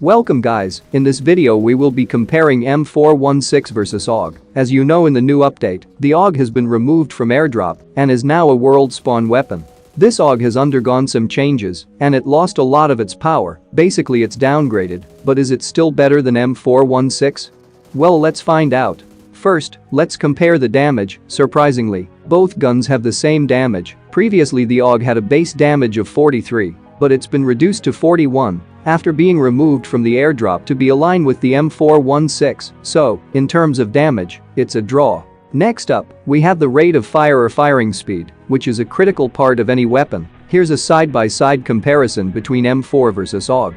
Welcome guys, in this video we will be comparing m416 versus AUG. As you know, in the new update, the AUG has been removed from airdrop and is now a world spawn weapon. This AUG has undergone some changes and it lost a lot of its power, basically it's downgraded, but is it still better than m416? Well, let's find out. First, let's compare the damage. Surprisingly, both guns have the same damage. Previously the AUG had a base damage of 43, but it's been reduced to 41 after being removed from the airdrop to be aligned with the m416, so, in terms of damage, it's a draw. Next up, we have the rate of fire or firing speed, which is a critical part of any weapon. Here's a side-by-side comparison between m4 versus AUG.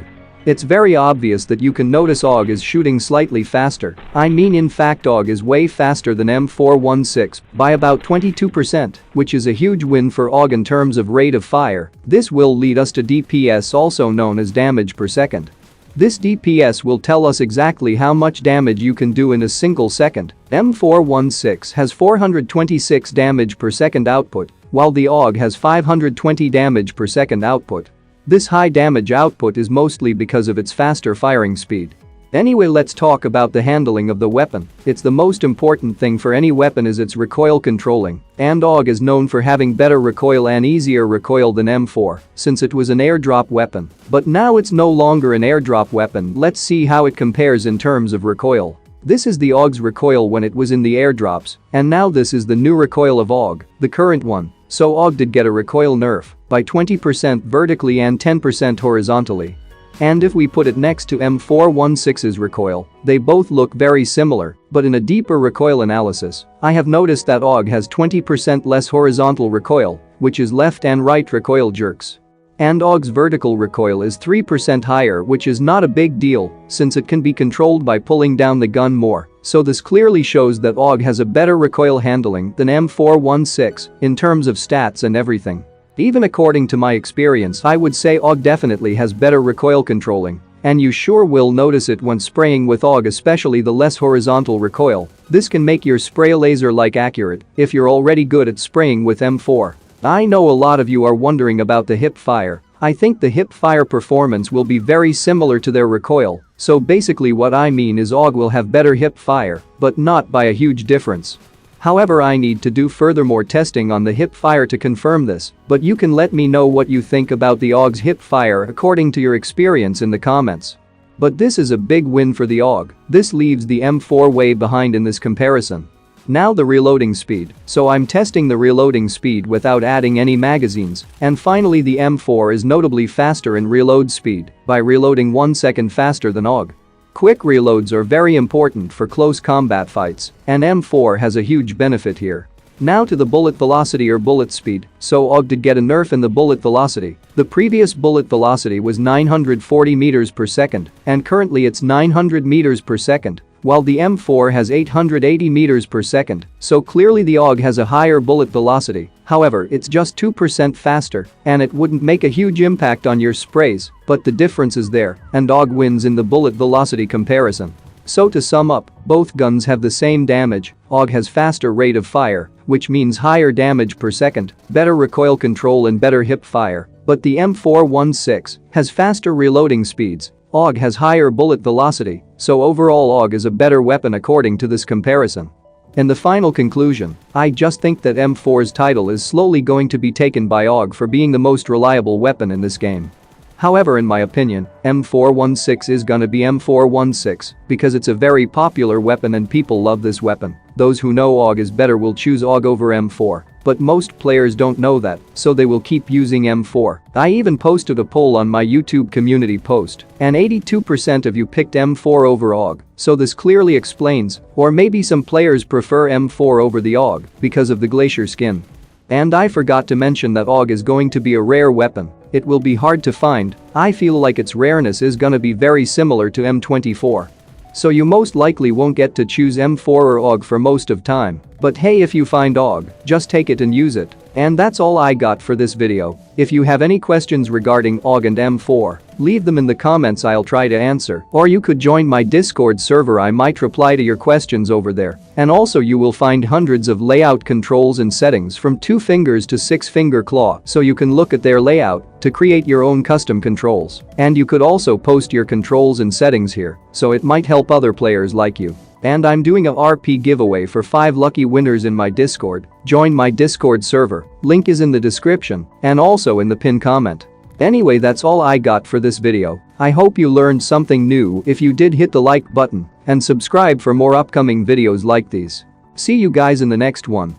It's very obvious that you can notice AUG is shooting slightly faster. In fact AUG is way faster than m416 by about 22%, which is a huge win for AUG in terms of rate of fire. This will lead us to DPS, also known as damage per second. This DPS will tell us exactly how much damage you can do in a single second. M416 has 426 damage per second output, while the AUG has 520 damage per second output. This high damage output is mostly because of its faster firing speed. Anyway, let's talk about the handling of the weapon. It's the most important thing for any weapon is its recoil controlling, and AUG is known for having better recoil and easier recoil than m4, since it was an airdrop weapon. But now it's no longer an airdrop weapon. Let's see how it compares in terms of recoil. This is the AUG's recoil when it was in the airdrops, and now this is the new recoil of AUG, the current one. So AUG did get a recoil nerf by 20% vertically and 10% horizontally. And if we put it next to m416's recoil, they both look very similar, but in a deeper recoil analysis, I have noticed that AUG has 20% less horizontal recoil, which is left and right recoil jerks. And AUG's vertical recoil is 3% higher, which is not a big deal since it can be controlled by pulling down the gun more. So this clearly shows that AUG has a better recoil handling than m416 in terms of stats and everything. Even according to my experience, I would say AUG definitely has better recoil controlling. And you sure will notice it when spraying with AUG, especially the less horizontal recoil. This can make your spray laser-like accurate if you're already good at spraying with m4. I know a lot of you are wondering about the hip fire. I think the hip fire performance will be very similar to their recoil, so basically what I mean is AUG will have better hip fire, but not by a huge difference. However, I need to do furthermore testing on the hip fire to confirm this, but you can let me know what you think about the AUG's hip fire according to your experience in the comments. But this is a big win for the AUG. This leaves the m4 way behind in this comparison. Now the reloading speed, so I'm testing the reloading speed without adding any magazines, and finally the m4 is notably faster in reload speed by reloading 1 second faster than AUG. Quick reloads are very important for close combat fights, and m4 has a huge benefit here. Now to the bullet velocity or bullet speed, so AUG did get a nerf in the bullet velocity. The previous bullet velocity was 940 meters per second, and currently it's 900 meters per second. While the m4 has 880 meters per second, so clearly the AUG has a higher bullet velocity. However, it's just 2% faster, and it wouldn't make a huge impact on your sprays, but the difference is there, and AUG wins in the bullet velocity comparison. So to sum up, both guns have the same damage. AUG has faster rate of fire, which means higher damage per second, better recoil control and better hip fire, but the m416 has faster reloading speeds. AUG has higher bullet velocity, so overall AUG is a better weapon according to this comparison. In the final conclusion, I just think that m4's title is slowly going to be taken by AUG for being the most reliable weapon in this game. However, in my opinion, m416 is gonna be m416 because it's a very popular weapon and people love this weapon. Those who know AUG is better will choose AUG over m4. But most players don't know that, so they will keep using m4. I even posted a poll on my YouTube community post, and 82% of you picked m4 over AUG, so this clearly explains, or maybe some players prefer m4 over the AUG because of the glacier skin. And I forgot to mention that AUG is going to be a rare weapon. It will be hard to find. I feel like its rareness is gonna be very similar to m24. So you most likely won't get to choose m4 or AUG for most of time. But hey, if you find AUG, just take it and use it. And that's all I got for this video. If you have any questions regarding AUG and m4, Leave them in the comments, I'll try to answer, or you could join my Discord server, I might reply to your questions over there. And also you will find hundreds of layout controls and settings from 2 fingers to 6-finger claw, so you can look at their layout to create your own custom controls. And you could also post your controls and settings here, so it might help other players like you. And I'm doing a RP giveaway for 5 lucky winners in my Discord. Join my Discord server, link is in the description and also in the pinned comment. Anyway, that's all I got for this video. I hope you learned something new. If you did, hit the like button and subscribe for more upcoming videos like these. See you guys in the next one.